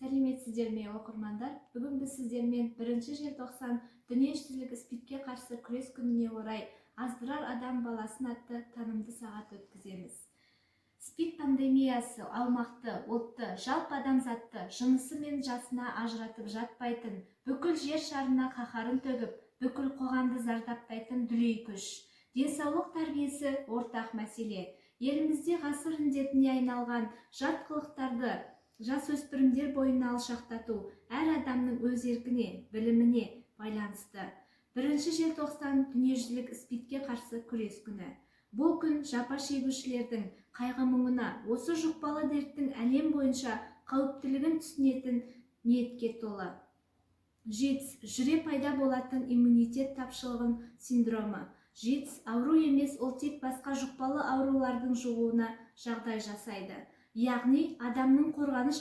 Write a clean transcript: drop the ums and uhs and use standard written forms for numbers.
Сәлеметсіздер ме, оқырмандар? Бүгін біз сіздермен 1 желтоқсан дүниежүзілік СПИДке қарсы күрес күніне орай аздырар адам баласын атты танымды сағат өткіземіз. СПИД пандемиясы аумақты, ұлтты, жалпы адамзатты жынысы мен жасына ажыратып жатпайтын, бүкіл жер шарына қаһарын төгіп, бүкіл қоғамды зардаптайтын дүлей күш. Денсаулық тәрбиесі ортақ мәселе. Елімізде ғасыр індетіне айналған жат қылықтарды жасөспірімдер бойына алшақтату әр адамның өз еркіне, біліміне байланысты. 1 желтоқсан дүниежүзілік СПИДке қарсы күрес күні. Бұл күн жапа шегушілердің қайғы-мұңына, осы жұқпалы дерттің әлем бойынша қауіптілігін түсінетін ниетке толы. ЖИТС – жүре пайда болатын иммунитет тапшылығын синдромы. ЖИТС ауру емес, ол тек басқа жұқпалы аурулардың жұғуына жағдай жасайды. Яғни адамның қорғаныш